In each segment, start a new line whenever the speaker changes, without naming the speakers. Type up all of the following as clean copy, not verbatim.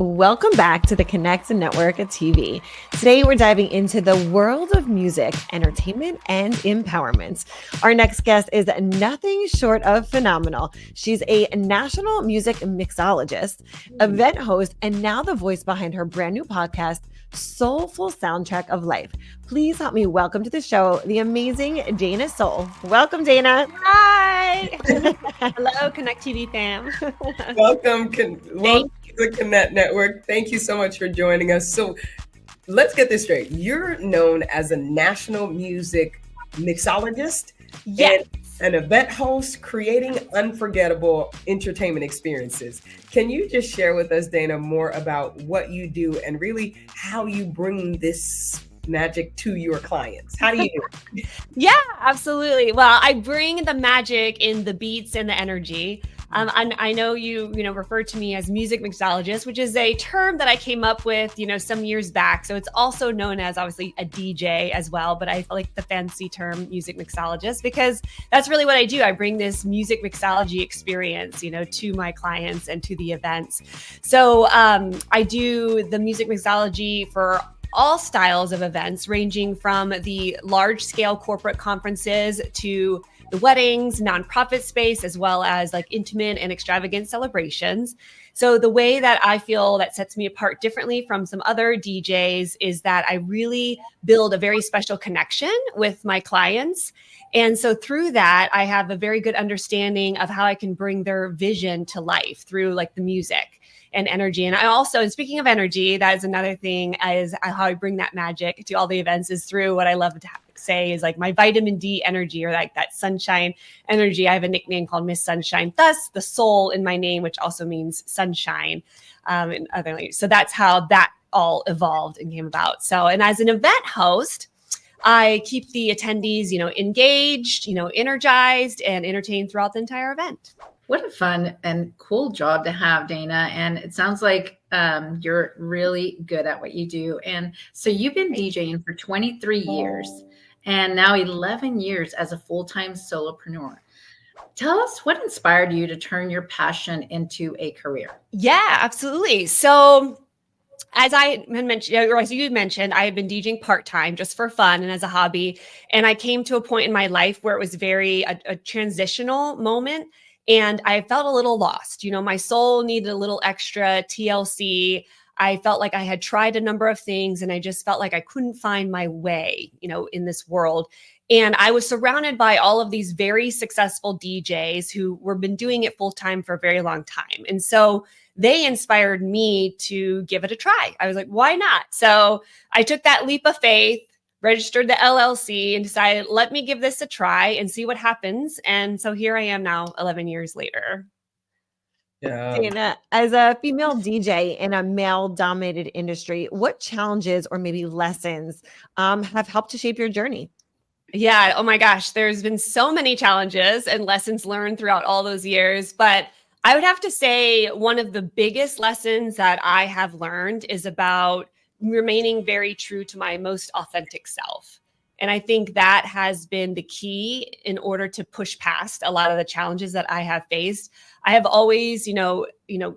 Welcome back to the Connect Network TV. Today, we're diving into the world of music, entertainment, and empowerment. Our next guest is nothing short of phenomenal. She's a national music mixologist, event host, and now the voice behind her brand new podcast, Sol-Ful Soundtrack of Life. Please help me welcome to the show the amazing Dayna Sol. Welcome, Dayna.
Hi. Hello, Connect TV fam.
Welcome to the Connect Network. Thank you so much for joining us. So let's get this straight. You're known as a national music mixologist
Yes.
and an event host creating unforgettable entertainment experiences. Can you just share with us, Dayna, more about what you do and really how you bring this magic to your clients? How do you do it?
Yeah, absolutely. Well, I bring the magic in the beats and the energy. I know you refer to me as music mixologist, which is a term that I came up with, some years back. So it's also known as obviously a DJ as well, but I like the fancy term music mixologist because that's really what I do. I bring this music mixology experience, to my clients and to the events. So I do the music mixology for all styles of events, ranging from the large scale corporate conferences to the weddings, nonprofit space, as well as like intimate and extravagant celebrations. So the way that I feel that sets me apart differently from some other DJs is that I really build a very special connection with my clients. And so through that, I have a very good understanding of how I can bring their vision to life through like the music and energy. And I also, speaking of energy, that is another thing, is how I bring that magic to all the events is through what I love to say is like my vitamin D energy, or like that sunshine energy. I have a nickname called Miss Sunshine, thus the soul in my name, which also means sunshine in other languages. So that's how that all evolved and came about. So, and as an event host, I keep the attendees, engaged, energized and entertained throughout the entire event.
What a fun and cool job to have, Dayna. And it sounds like you're really good at what you do. And so you've been DJing for 23 years and now 11 years as a full-time solopreneur. Tell us what inspired you to turn your passion into a career.
Yeah, absolutely. So as I mentioned, or as you mentioned, I had been DJing part-time just for fun and as a hobby. And I came to a point in my life where it was a transitional moment. And I felt a little lost. My soul needed a little extra TLC. I felt like I had tried a number of things and I just felt like I couldn't find my way, in this world. And I was surrounded by all of these very successful DJs who were been doing it full time for a very long time. And so they inspired me to give it a try. I was like, why not? So I took that leap of faith, registered the LLC and decided, let me give this a try and see what happens. And so here I am now 11 years later.
Yeah.
Dayna, as a female DJ in a male-dominated industry, what challenges or maybe lessons have helped to shape your journey?
Yeah. Oh my gosh. There's been so many challenges and lessons learned throughout all those years. But I would have to say one of the biggest lessons that I have learned is about remaining very true to my most authentic self. And I think that has been the key in order to push past a lot of the challenges that I have faced. I have always,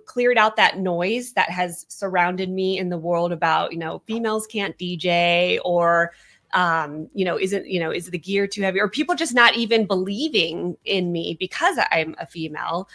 cleared out that noise that has surrounded me in the world about, females can't DJ or, is it the gear too heavy or people just not even believing in me because I'm a female.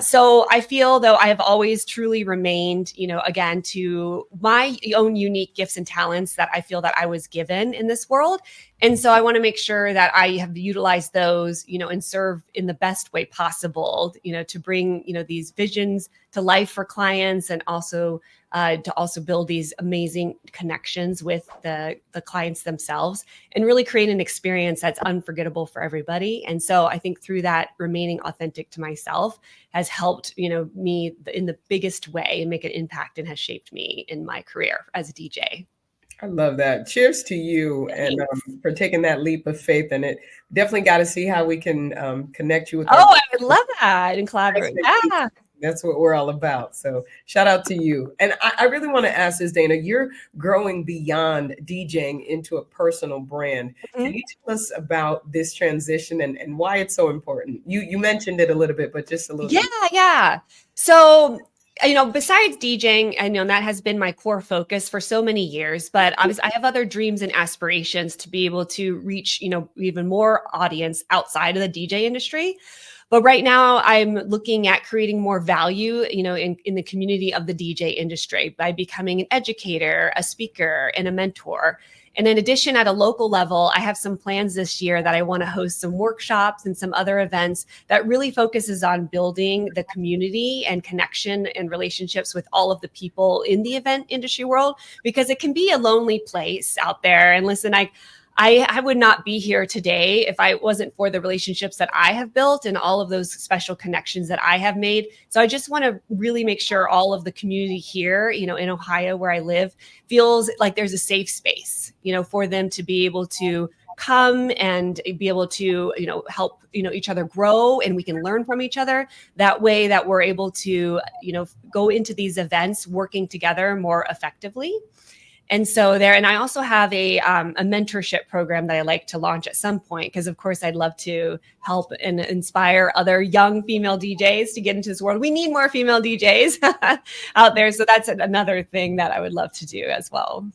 So I feel though I have always truly remained, again, to my own unique gifts and talents that I feel that I was given in this world. And so I want to make sure that I have utilized those, and serve in the best way possible, to bring, these visions to life for clients and also to also build these amazing connections with the clients themselves and really create an experience that's unforgettable for everybody. And so I think through that, remaining authentic to myself has helped, me in the biggest way and make an impact and has shaped me in my career as a DJ.
I love that. Cheers to you and for taking that leap of faith. And it definitely got to see how we can connect you with.
I would love that and collaborate. Yeah.
That's what we're all about. So shout out to you. And I really want to ask this, Dayna, you're growing beyond DJing into a personal brand. Mm-hmm. Can you tell us about this transition and why it's so important? You mentioned it a little bit, but just a little bit.
Yeah. So Besides DJing, I know that has been my core focus for so many years, but obviously I have other dreams and aspirations to be able to reach, even more audience outside of the DJ industry. But right now I'm looking at creating more value, in the community of the DJ industry by becoming an educator, a speaker, and a mentor. And in addition, at a local level, I have some plans this year that I want to host some workshops and some other events that really focuses on building the community and connection and relationships with all of the people in the event industry world, because it can be a lonely place out there. And listen, I would not be here today if I wasn't for the relationships that I have built and all of those special connections that I have made. So I just want to really make sure all of the community here, in Ohio where I live, feels like there's a safe space, for them to be able to come and be able to, help, each other grow, and we can learn from each other. That way that we're able to, go into these events working together more effectively. And so and I also have a mentorship program that I like to launch at some point, because of course I'd love to help and inspire other young female DJs to get into this world. We need more female DJs out there. So that's another thing that I would love to do as well.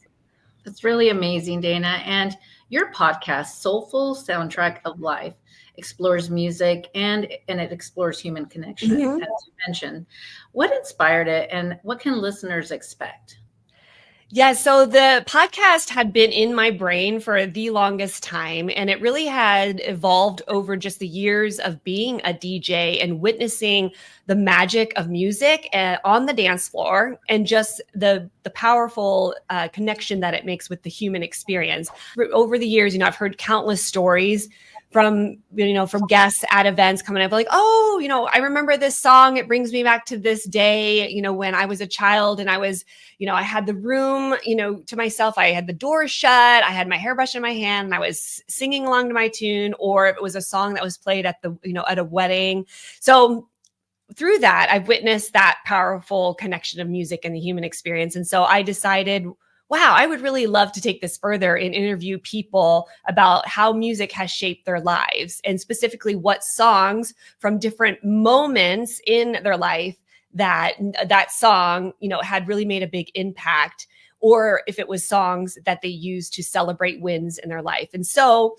That's really amazing, Dayna. And your podcast, Sol-Ful Soundtrack of Life, explores music and it explores human connection, as you mentioned. What inspired it, and what can listeners expect?
Yeah, so the podcast had been in my brain for the longest time, and it really had evolved over just the years of being a DJ and witnessing the magic of music on the dance floor, and just the powerful connection that it makes with the human experience. Over the years, I've heard countless stories from guests at events coming up like, I remember this song. It brings me back to this day, when I was a child and I was, I had the room, to myself. I had the door shut. I had my hairbrush in my hand and I was singing along to my tune, or it was a song that was played at at a wedding. So through that, I've witnessed that powerful connection of music and the human experience. And so I decided, wow, I would really love to take this further and interview people about how music has shaped their lives, and specifically what songs from different moments in their life that song, had really made a big impact, or if it was songs that they used to celebrate wins in their life. And so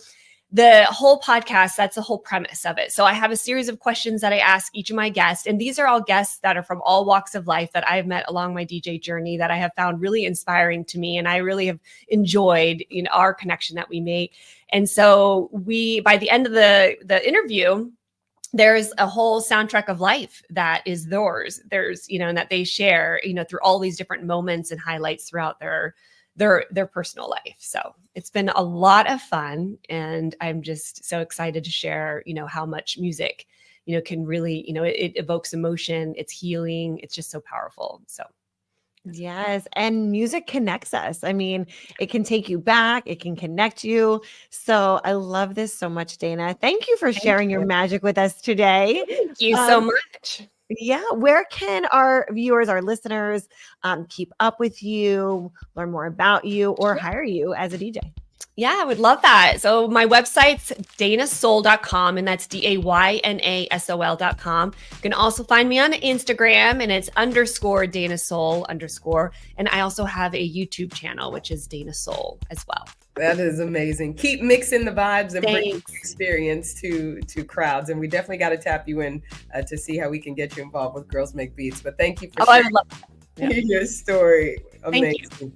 the whole podcast, that's the whole premise of it. So I have a series of questions that I ask each of my guests, and these are all guests that are from all walks of life that I've met along my DJ journey that I have found really inspiring to me, and I really have enjoyed our connection that we make. And so by the end of the interview, there's a whole soundtrack of life that is theirs. There's and that they share through all these different moments and highlights throughout their personal life. So it's been a lot of fun, and I'm just so excited to share, how much music, can really, it evokes emotion, it's healing, it's just so powerful. So.
Yes. And music connects us. I mean, it can take you back. It can connect you. So I love this so much, Dayna. Thank you for sharing your magic with us today.
Thank you so much.
Yeah. Where can our viewers, our listeners, keep up with you, learn more about you, or hire you as a DJ?
Yeah, I would love that. So my website's daynasol.com, and that's DAYNASOL.com. You can also find me on Instagram, and it's _Dayna Sol _. And I also have a YouTube channel, which is Dayna Sol as well.
That is amazing. Keep mixing the vibes and bringing experience to crowds. And we definitely got to tap you in to see how we can get you involved with Girls Make Beats. But thank you for sharing your story. Amazing.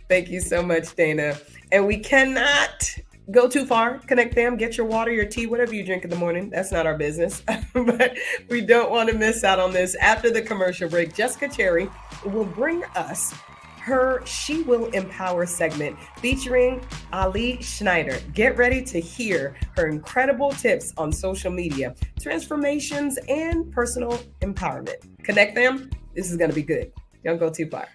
Thank you so much, Dayna. And we cannot go too far. Connect Fam, get your water, your tea, whatever you drink in the morning. That's not our business. But we don't want to miss out on this. After the commercial break, Jessica Cherry will bring us her She Will Empower segment featuring Ali Schneider. Get ready to hear her incredible tips on social media, transformations, and personal empowerment. Connect Fam, this is going to be good. Don't go too far.